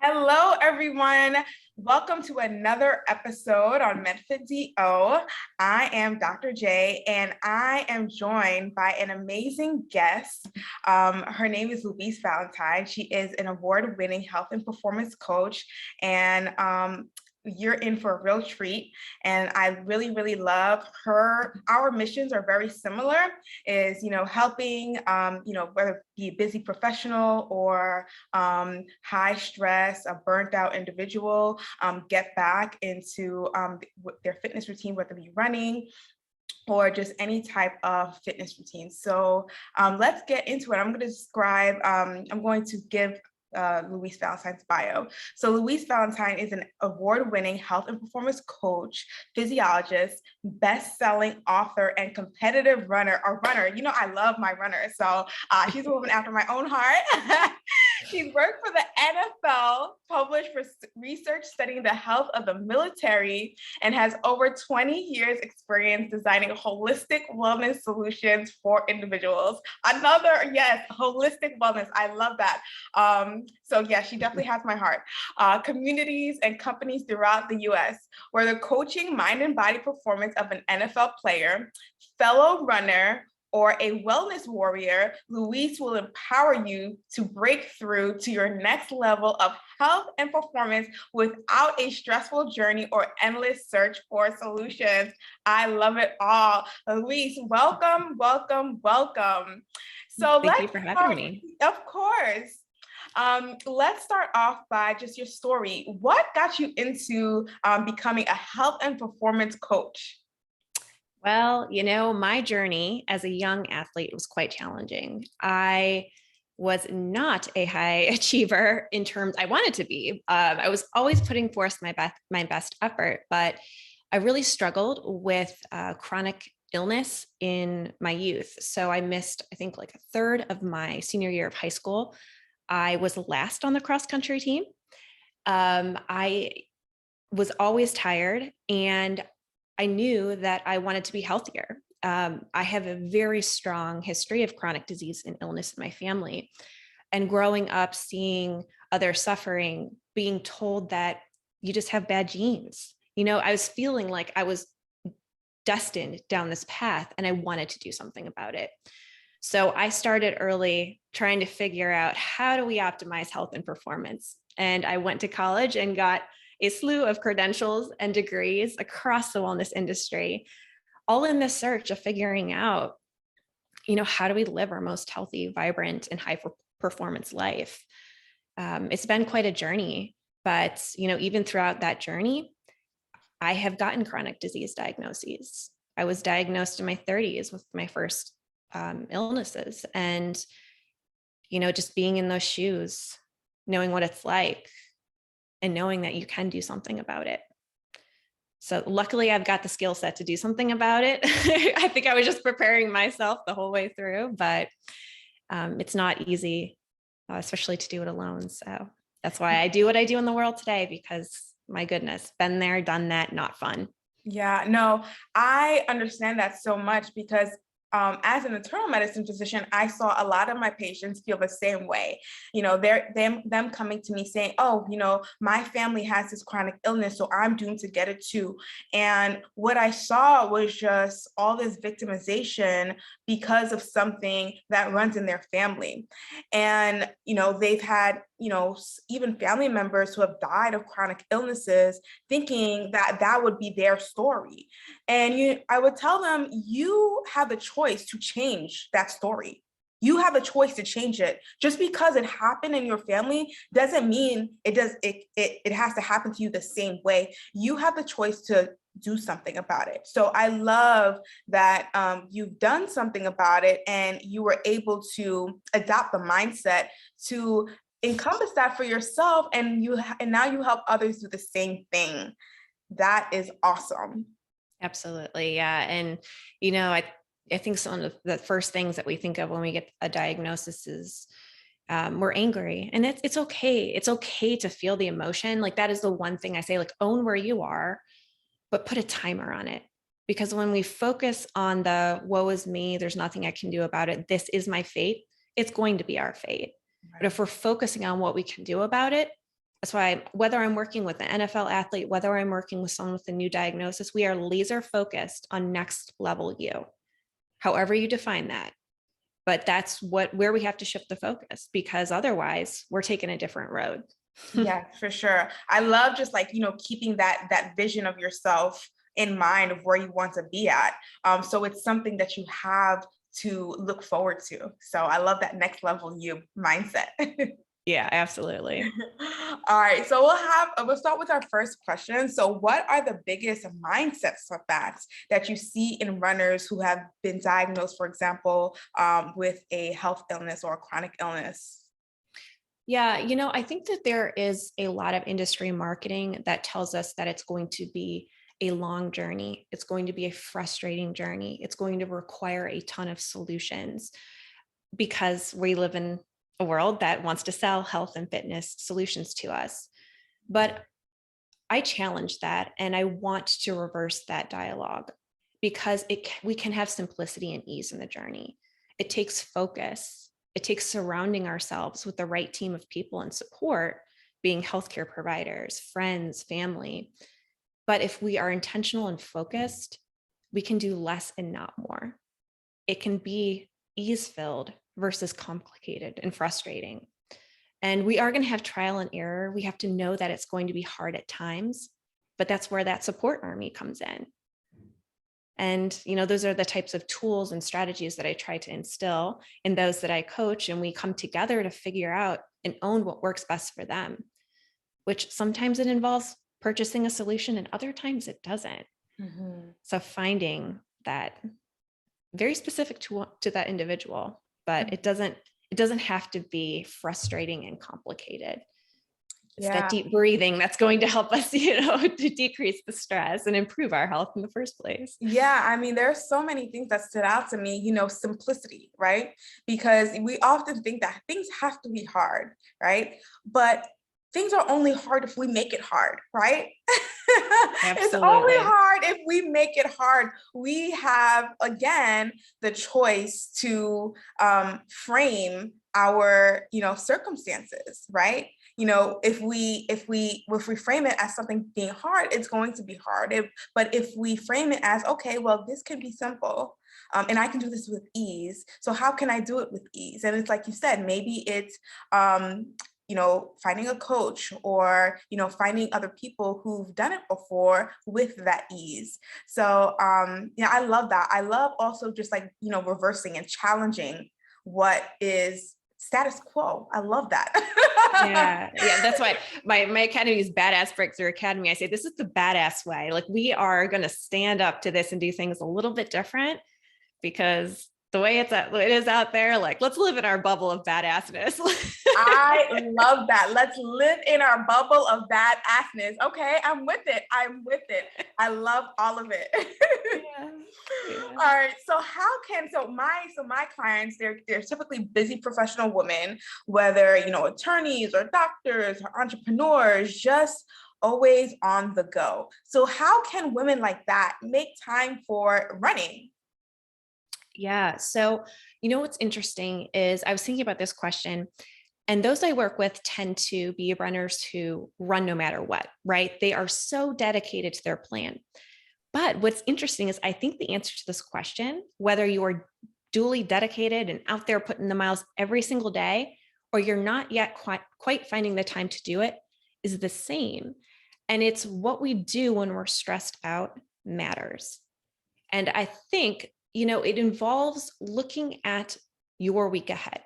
Hello, everyone. Welcome to another episode on MedFitDO. I am Dr. J, and I am joined by an amazing guest. Her name is Louise Valentine. She is an award-winning health and performance coach, and you're in for a real treat. And I really love her. Our missions are very similar, is, helping, whether it be a busy professional or high stress, a burnt out individual, get back into their fitness routine, whether it be running or just any type of fitness routine. So let's get into it. I'm going to give Louise Valentine's bio. So Louise Valentine is an award-winning health and performance coach, physiologist, best-selling author, and competitive runner. I love my runner. So she's a woman after my own heart. She's worked for the NFL, published for research studying the health of the military, and has over 20 years experience designing holistic wellness solutions for individuals. Holistic wellness. I love that. She definitely has my heart. Communities and companies throughout the US, where the coaching mind and body performance of an NFL player, fellow runner, or a wellness warrior, Louise will empower you to break through to your next level of health and performance without a stressful journey or endless search for solutions. I love it all. Louise, welcome. Thank you for having me. Of course. Let's start off by just your story. What got you into becoming a health and performance coach? Well, my journey as a young athlete was quite challenging. I was not a high achiever in terms I wanted to be. I was always putting forth my best effort, but I really struggled with chronic illness in my youth. So I missed, I think, like a third of my senior year of high school. I was last on the cross country team. I was always tired, and I knew that I wanted to be healthier. I have a very strong history of chronic disease and illness in my family. And growing up, seeing others suffering, being told that you just have bad genes. I was feeling like I was destined down this path, and I wanted to do something about it. So I started early trying to figure out, how do we optimize health and performance? And I went to college and got a slew of credentials and degrees across the wellness industry, all in the search of figuring out, how do we live our most healthy, vibrant, and high performance life? It's been quite a journey, but, even throughout that journey, I have gotten chronic disease diagnoses. I was diagnosed in my 30s with my first illnesses, and, just being in those shoes, knowing what it's like, and knowing that you can do something about it. So luckily I've got the skill set to do something about it. I think I was just preparing myself the whole way through, but it's not easy, especially to do it alone. So that's why I do what I do in the world today, because my goodness, been there, done that, not fun. Yeah, no, I understand that so much because as an internal medicine physician, I saw a lot of my patients feel the same way. Them coming to me saying, oh, my family has this chronic illness, so I'm doomed to get it too. And what I saw was just all this victimization because of something that runs in their family. And, they've had, even family members who have died of chronic illnesses, thinking that that would be their story. And I would tell them, you have a choice to change that story. You have a choice to change it. Just because it happened in your family doesn't mean it has to happen to you the same way. You have the choice to do something about it. So I love that you've done something about it, and you were able to adopt the mindset to encompass that for yourself, and now you help others do the same thing. That is awesome. Absolutely. Yeah. And, I think some of the first things that we think of when we get a diagnosis is we're angry, and it's okay. It's okay to feel the emotion. Like, that is the one thing I say, like, own where you are, but put a timer on it. Because when we focus on the woe is me, there's nothing I can do about it, this is my fate, it's going to be our fate. Right. But if we're focusing on what we can do about it, That's why whether I'm working with an NFL athlete, whether I'm working with someone with a new diagnosis, we are laser focused on next level you, however you define that. But that's where we have to shift the focus, because otherwise we're taking a different road. Yeah, for sure. I love just like, keeping that vision of yourself in mind of where you want to be at. So it's something that you have to look forward to. So I love that next level you mindset. Yeah, absolutely. All right, so we'll start with our first question. So what are the biggest mindset setbacks that you see in runners who have been diagnosed, for example, with a health illness or a chronic illness? Yeah, I think that there is a lot of industry marketing that tells us that it's going to be a long journey. It's going to be a frustrating journey. It's going to require a ton of solutions, because we live in a world that wants to sell health and fitness solutions to us. But I challenge that, and I want to reverse that dialogue, because we can have simplicity and ease in the journey. It takes focus. It takes surrounding ourselves with the right team of people and support, being healthcare providers, friends, family. But if we are intentional and focused, we can do less and not more. It can be ease filled versus complicated and frustrating. And we are going to have trial and error. We have to know that it's going to be hard at times, but that's where that support army comes in. And, those are the types of tools and strategies that I try to instill in those that I coach. And we come together to figure out and own what works best for them, which sometimes it involves purchasing a solution and other times it doesn't. Mm-hmm. So finding that very specific to that individual, but it doesn't have to be frustrating and complicated. It's that deep breathing that's going to help us, to decrease the stress and improve our health in the first place. Yeah, I mean, there's so many things that stood out to me, simplicity, right? Because we often think that things have to be hard, right? But things are only hard if we make it hard, right? It's only hard if we make it hard. We have, again, the choice to frame our, circumstances, right? If we frame it as something being hard, it's going to be hard. But if we frame it as, okay, well, this can be simple, and I can do this with ease. So how can I do it with ease? And it's like you said, maybe it's finding a coach, or finding other people who've done it before with that ease. So I love that. I love also just like reversing and challenging what is status quo. I love that. Yeah. That's why my academy is Badass Breakthrough Academy. I say this is the badass way. Like, we are going to stand up to this and do things a little bit different, because the way it is out there, like, let's live in our bubble of badassness. I love that. Let's live in our bubble of badassness. Okay, I'm with it. I love all of it. Yeah. All right. So my clients, they're typically busy professional women, whether attorneys or doctors or entrepreneurs, just always on the go. So how can women like that make time for running? Yeah. So, what's interesting is I was thinking about this question, and those I work with tend to be runners who run no matter what, right? They are so dedicated to their plan. But what's interesting is I think the answer to this question, whether you're duly dedicated and out there putting the miles every single day, or you're not yet quite finding the time to do it, is the same. And it's what we do when we're stressed out matters. And I think, it involves looking at your week ahead.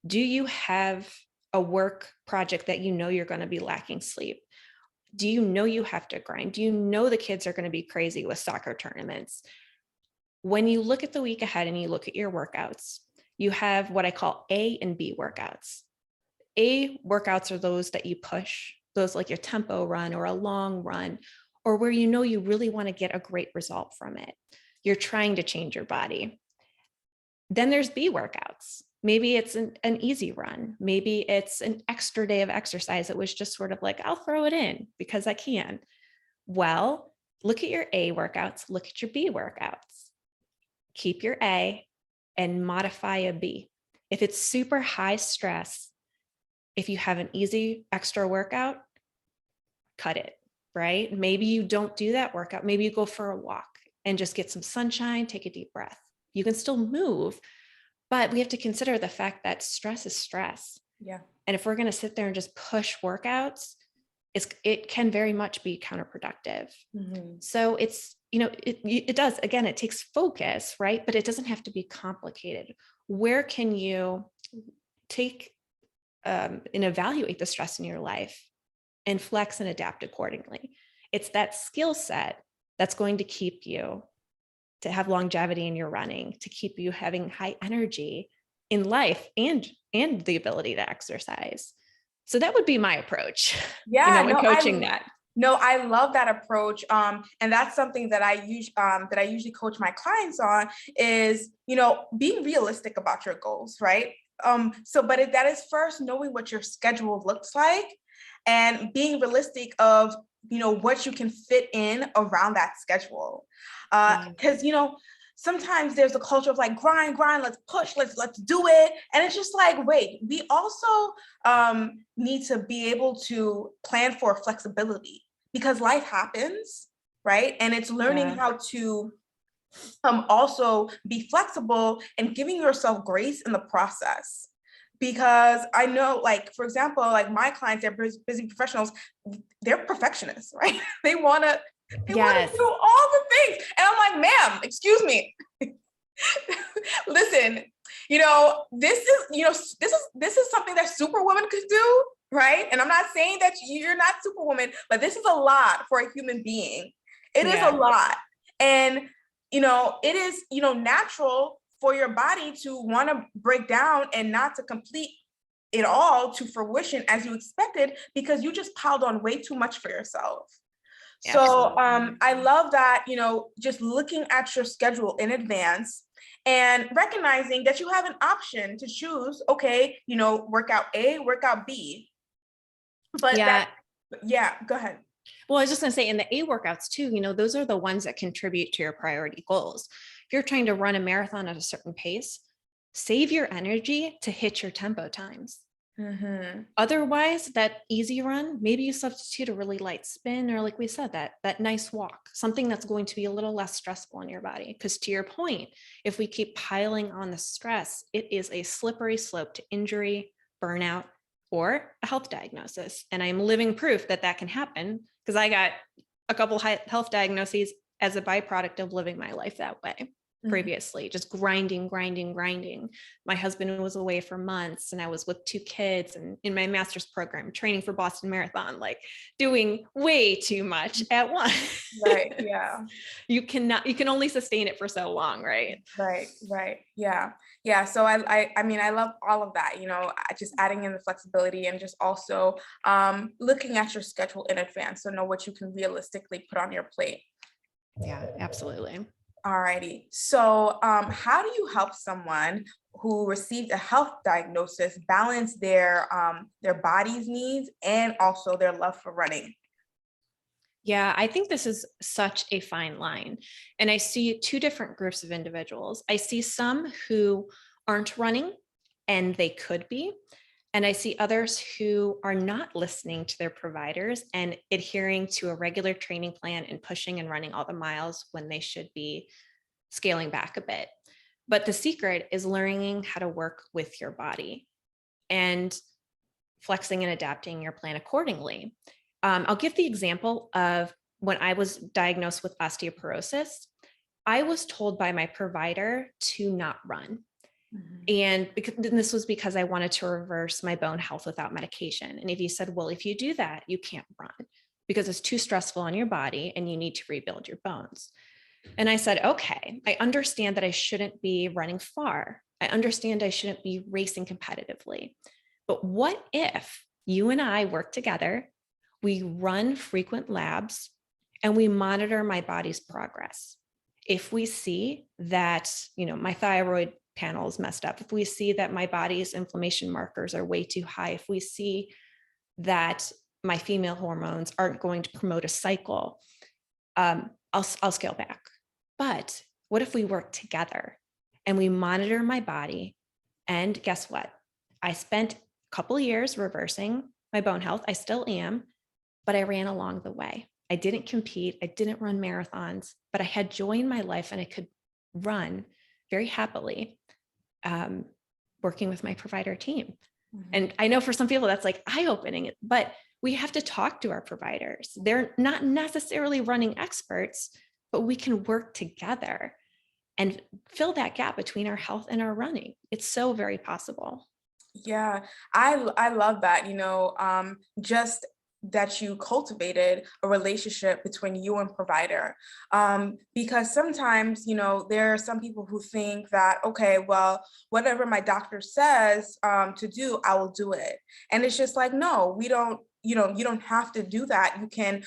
Do you have a work project that you're going to be lacking sleep? Do you have to grind? Do the kids are going to be crazy with soccer tournaments? When you look at the week ahead and you look at your workouts, you have what I call A and B workouts. A workouts are those that you push, those like your tempo run or a long run, or where you really want to get a great result from it. You're trying to change your body. Then there's B workouts. Maybe it's an easy run. Maybe it's an extra day of exercise that was just sort of like, I'll throw it in because I can. Well, look at your A workouts, look at your B workouts. Keep your A and modify a B. If it's super high stress, if you have an easy extra workout, cut it, right? Maybe you don't do that workout. Maybe you go for a walk and just get some sunshine, take a deep breath. You can still move, but we have to consider the fact that stress is stress. Yeah. And if we're going to sit there and just push workouts, it can very much be counterproductive. Mm-hmm. So it's, it does, again, it takes focus, right? But it doesn't have to be complicated. Where can you take and evaluate the stress in your life and flex and adapt accordingly? It's that skill set that's going to keep you to have longevity in your running, to keep you having high energy in life and the ability to exercise. So that would be my approach, Yeah, in coaching that. No, I love that approach. And that's something that I usually coach my clients on is, being realistic about your goals, right? But that is first knowing what your schedule looks like and being realistic of, what you can fit in around that schedule. Because, sometimes there's a culture of like grind, let's push, let's do it. And it's just like, wait, we also need to be able to plan for flexibility because life happens, right? And it's learning how to also be flexible and giving yourself grace in the process. Because I know, like, for example, like my clients, they're busy professionals, they're perfectionists, right? They want to do all the things. And I'm like, ma'am, excuse me. Listen, this is something that Superwoman could do, right? And I'm not saying that you're not Superwoman, but this is a lot for a human being. It is a lot. And, it is, natural for your body to want to break down and not to complete it all to fruition as you expected because you just piled on way too much for yourself. So I love that, just looking at your schedule in advance and recognizing that you have an option to choose, okay, workout A, workout B. But go ahead. Well, I was just going to say in the A workouts too, those are the ones that contribute to your priority goals. If you're trying to run a marathon at a certain pace, save your energy to hit your tempo times. Mm-hmm. Otherwise, that easy run, maybe you substitute a really light spin, or like we said, that nice walk, something that's going to be a little less stressful in your body. Because to your point, if we keep piling on the stress, it is a slippery slope to injury, burnout, or a health diagnosis. And I'm living proof that can happen because I got a couple health diagnoses as a byproduct of living my life that way. Previously, just grinding. My husband was away for months and I was with 2 kids and in my master's program, training for Boston Marathon, like doing way too much at once. Right. Yeah. You can only sustain it for so long. Right. Right. Yeah. Yeah. So I mean, I love all of that, just adding in the flexibility and just also looking at your schedule in advance. So know what you can realistically put on your plate. Yeah, absolutely. Alrighty. So how do you help someone who received a health diagnosis balance their body's needs and also their love for running? Yeah, I think this is such a fine line. And I see 2 different groups of individuals. I see some who aren't running and they could be. And I see others who are not listening to their providers and adhering to a regular training plan and pushing and running all the miles when they should be scaling back a bit. But the secret is learning how to work with your body and flexing and adapting your plan accordingly. I'll give the example of when I was diagnosed with osteoporosis. I was told by my provider to not run. And this was because I wanted to reverse my bone health without medication. And if you said, well, if you do that, you can't run because it's too stressful on your body and you need to rebuild your bones. And I said, okay, I understand that I shouldn't be running far. I understand I shouldn't be racing competitively. But what if you and I work together, we run frequent labs, and we monitor my body's progress? If we see that, my thyroid panel is messed up, if we see that my body's inflammation markers are way too high, if we see that my female hormones aren't going to promote a cycle, I'll scale back. But what if we work together and we monitor my body? And guess what? I spent a couple of years reversing my bone health. I still am. but I ran along the way. I didn't compete. I didn't run marathons, but I had joy in my life and I could run very happily, um, working with my provider team. Mhm. And I know for some people that's like eye-opening, but we have to talk to our providers. They're not necessarily running experts, but we can work together and fill that gap between our health and our running. It's so very possible. Yeah, I love that, just that you cultivated a relationship between you and provider. Because sometimes, there are some people who think that, okay, well, whatever my doctor says to do, I will do it. And it's just like, no, we don't. You don't have to do that. You can,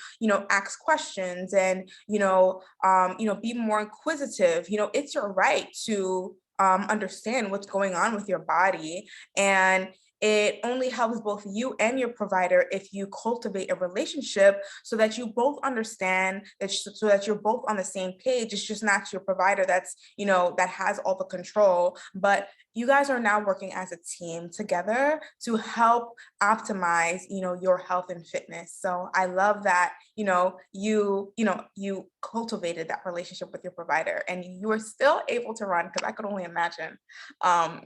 ask questions and, be more inquisitive. It's your right to understand what's going on with your body. And it only helps both you and your provider if you cultivate a relationship so that you both understand that, so that you're both on the same page. It's just not your provider that's, that has all the control, but you guys are now working as a team together to help optimize, your health and fitness. So I love that, you cultivated that relationship with your provider and you were still able to run, because I could only imagine how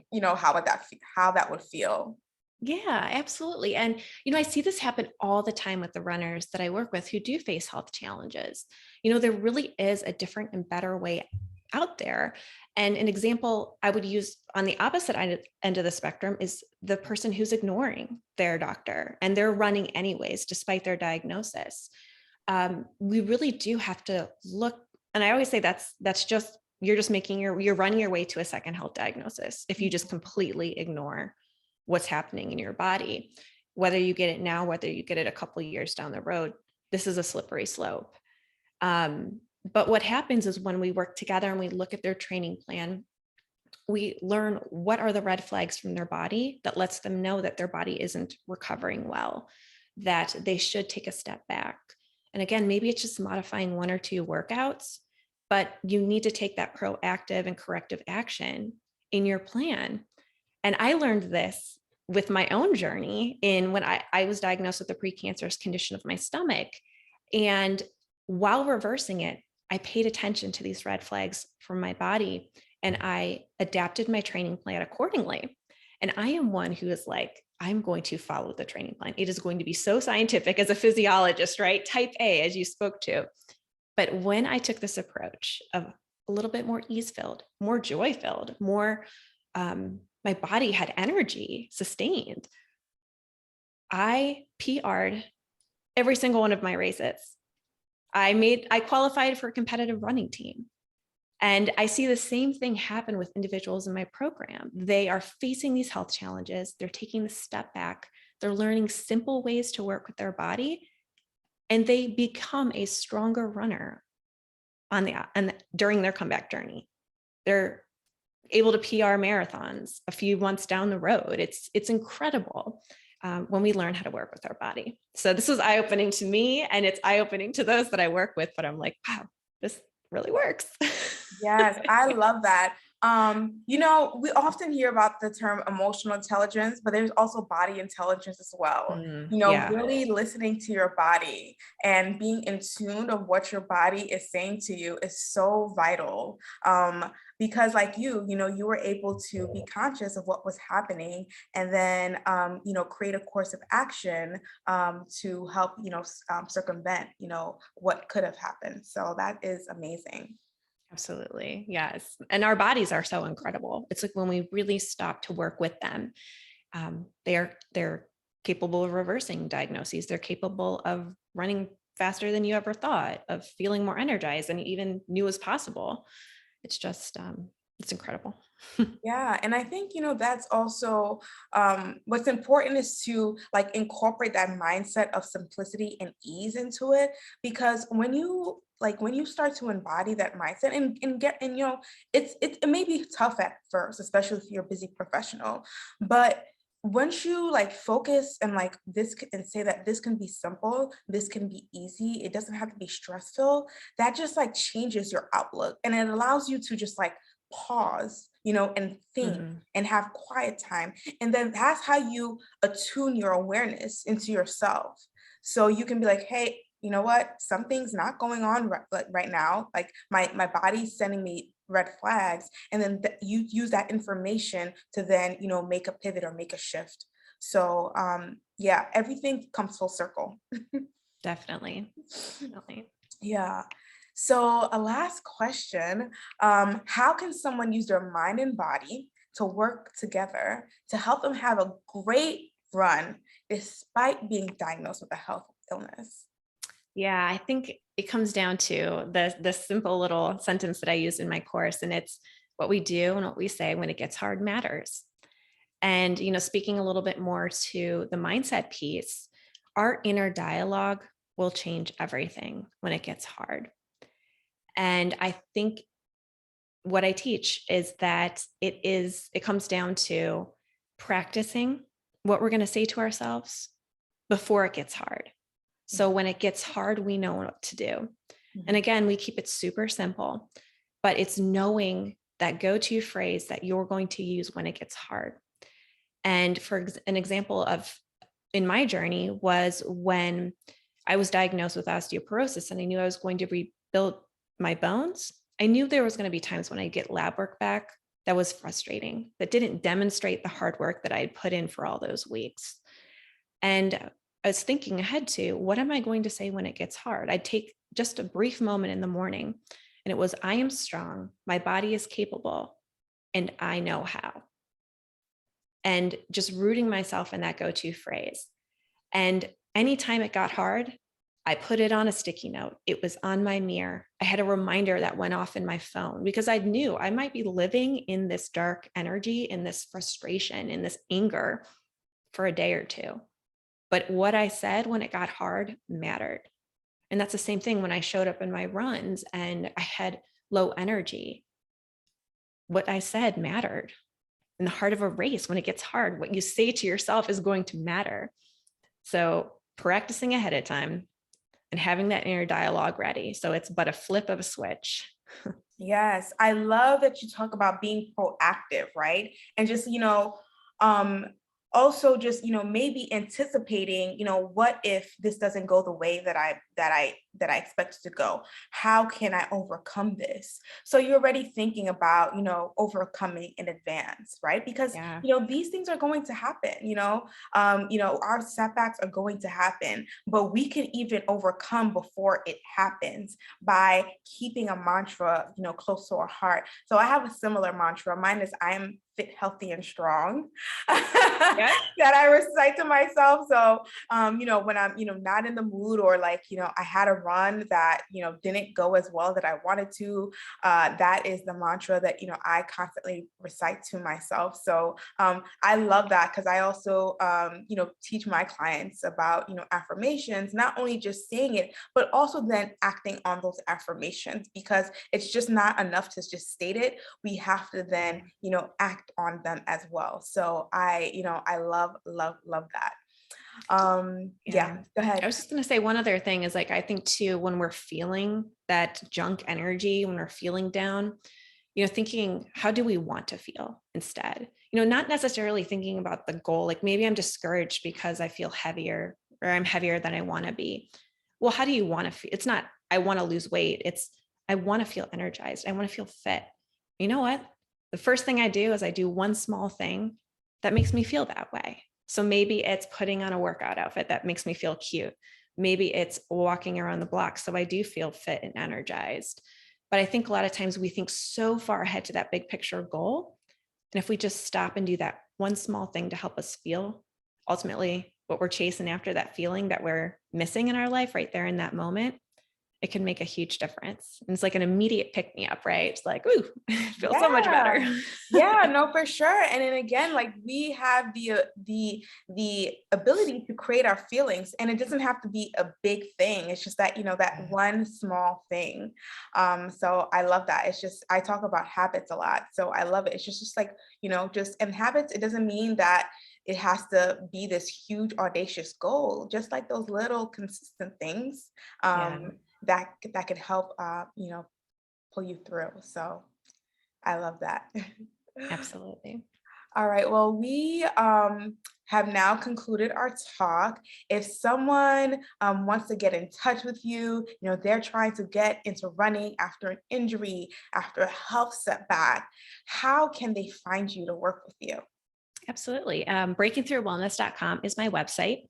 that would feel. Yeah, absolutely. And, I see this happen all the time with the runners that I work with who do face health challenges. There really is a different and better way out there. And an example I would use on the opposite end of the spectrum is the person who's ignoring their doctor and they're running anyways, despite their diagnosis. We really do have to look, and I always say that's just, you're just you're running your way to a second health diagnosis if you just completely ignore what's happening in your body, whether you get it now, whether you get it a couple of years down the road. This is a slippery slope. But what happens is when we work together and we look at their training plan, we learn what are the red flags from their body that lets them know that their body isn't recovering well, that they should take a step back. And again, maybe it's just modifying one or two workouts, but you need to take that proactive and corrective action in your plan. And I learned this with my own journey in when I was diagnosed with a precancerous condition of my stomach. And while reversing it, I paid attention to these red flags from my body and I adapted my training plan accordingly. And I am one who is like, I'm going to follow the training plan. It is going to be so scientific as a physiologist, right? Type A, as you spoke to. But when I took this approach of a little bit more ease filled, more joy filled, more, my body had energy sustained, I PR'd every single one of my races. I qualified for a competitive running team. And I see the same thing happen with individuals in my program. They are facing these health challenges. They're taking the step back. They're learning simple ways to work with their body, and they become a stronger runner during their comeback journey. They're able to PR marathons a few months down the road. It's incredible when we learn how to work with our body. So this was eye-opening to me, and it's eye-opening to those that I work with. But I'm like, wow, this really works. Yes, I love that. We often hear about the term emotional intelligence, but there's also body intelligence as well. Yeah, Really listening to your body and being in tune of what your body is saying to you is so vital. Because like you were able to be conscious of what was happening and then, create a course of action to help, circumvent, what could have happened. So that is amazing. absolutely. Yes. And our bodies are so incredible. It's like when we really stop to work with them, they're capable of reversing diagnoses. They're capable of running faster than you ever thought, of feeling more energized than you even knew was possible. It's just, it's incredible. Yeah, and I think, that's also what's important is to like incorporate that mindset of simplicity and ease into it, because when you start to embody that mindset and get and it may be tough at first, especially if you're a busy professional, but once you like focus and like and say that this can be simple, this can be easy, it doesn't have to be stressful, that just like changes your outlook and it allows you to just like pause, and think Mhm. and have quiet time. And then that's how you attune your awareness into yourself. So you can be like, hey, you know what? Something's not going on right now. Like my body's sending me red flags, and then you use that information to then, make a pivot or make a shift. So yeah, everything comes full circle. Definitely. Definitely. Yeah. So a last question, how can someone use their mind and body to work together to help them have a great run despite being diagnosed with a health illness? Yeah, I think it comes down to the simple little sentence that I use in my course, and it's what we do and what we say when it gets hard matters. And speaking a little bit more to the mindset piece, our inner dialogue will change everything when it gets hard. And I think what I teach is that it comes down to practicing what we're going to say to ourselves before it gets hard. So when it gets hard, we know what to do. And again, we keep it super simple, but it's knowing that go-to phrase that you're going to use when it gets hard. And for an example of in my journey was when I was diagnosed with osteoporosis and I knew I was going to rebuild my bones. I knew there was going to be times when I get lab work back that was frustrating, that didn't demonstrate the hard work that I had put in for all those weeks. And I was thinking ahead to what am I going to say when it gets hard? I'd take just a brief moment in the morning and it was, I am strong, my body is capable, and I know how. And just rooting myself in that go-to phrase. And anytime it got hard, I put it on a sticky note. It was on my mirror. I had a reminder that went off in my phone because I knew I might be living in this dark energy, in this frustration, in this anger for a day or two. But what I said when it got hard mattered. And that's the same thing when I showed up in my runs and I had low energy. What I said mattered. In the heart of a race, when it gets hard, what you say to yourself is going to matter. So practicing ahead of time and having that inner dialogue ready. So it's but a flip of a switch. Yes, I love that you talk about being proactive, right? And just, um, also just, maybe anticipating, what if this doesn't go the way that I expect it to go? How can I overcome this? So you're already thinking about, overcoming in advance, right? Because, Yeah. these things are going to happen, our setbacks are going to happen, but we can even overcome before it happens by keeping a mantra, close to our heart. So I have a similar mantra. Mine is I am fit, healthy, and strong Yeah. that I recite to myself. So, when I'm, not in the mood or like, I had a run that, didn't go as well that I wanted to, that is the mantra that, I constantly recite to myself. So I love that because I also, teach my clients about, affirmations, not only just saying it, but also then acting on those affirmations because it's just not enough to just state it. We have to then, act on them as well. So I love that. Yeah, go I ahead. was just going to say one other thing is like, I think too, when we're feeling that junk energy, when we're feeling down, thinking, how do we want to feel instead? Not necessarily thinking about the goal, like maybe I'm discouraged because I feel heavier or I'm heavier than I want to be. Well, how do you want to feel? It's not, I want to lose weight. It's, I want to feel energized. I want to feel fit. You know what? The first thing I do is I do one small thing that makes me feel that way. So maybe it's putting on a workout outfit that makes me feel cute. Maybe it's walking around the block so I do feel fit and energized. But I think a lot of times we think so far ahead to that big picture goal. And if we just stop and do that one small thing to help us feel ultimately what we're chasing after, that feeling that we're missing in our life right there in that moment, it can make a huge difference. And it's like an immediate pick me up, right? It's like, ooh, it feels so much better. Yeah. Yeah, no, for sure. And then again, like we have the ability to create our feelings, and it doesn't have to be a big thing. It's just that, that one small thing. So I love that. It's just I talk about habits a lot. So I love it. It's just like, just and habits, it doesn't mean that it has to be this huge audacious goal, just like those little consistent things. Yeah, That could help pull you through. So I love that. absolutely. All right. Well, we have now concluded our talk. If someone wants to get in touch with you, they're trying to get into running after an injury, after a health setback, how can they find you to work with you? Absolutely. Breakingthroughwellness.com is my website.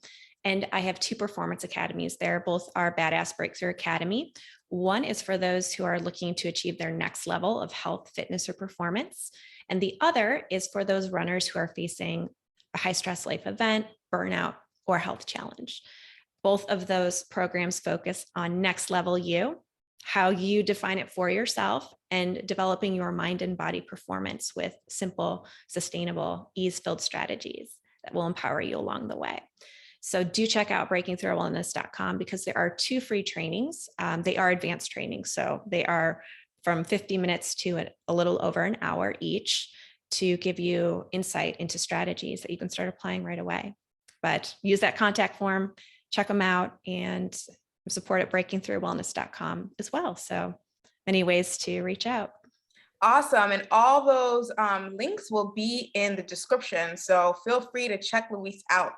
And I have two performance academies there. Both are Badass Breakthrough Academy. One is for those who are looking to achieve their next level of health, fitness, or performance. And the other is for those runners who are facing a high stress life event, burnout, or health challenge. Both of those programs focus on next level you, how you define it for yourself, and developing your mind and body performance with simple, sustainable, ease-filled strategies that will empower you along the way. So do check out breakingthroughwellness.com because there are 2 free trainings. They are advanced trainings. So they are from 50 minutes to a little over an hour each to give you insight into strategies that you can start applying right away. But use that contact form, check them out, and support at breakingthroughwellness.com as well. So many ways to reach out. Awesome. And all those links will be in the description. So feel free to check Louise out.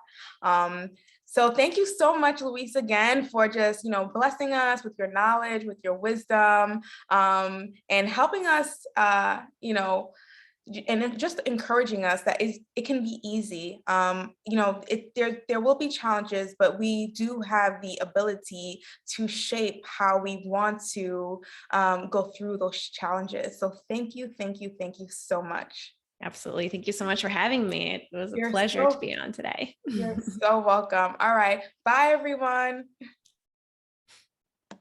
So thank you so much, Louise, again, for just, blessing us with your knowledge, with your wisdom, and helping us, and just encouraging us that it can be easy. There will be challenges, but we do have the ability to shape how we want to go through those challenges. So thank you so much. Absolutely. Thank you so much for having me. It was a You're pleasure to be on today. You're so welcome. All right. Bye, everyone.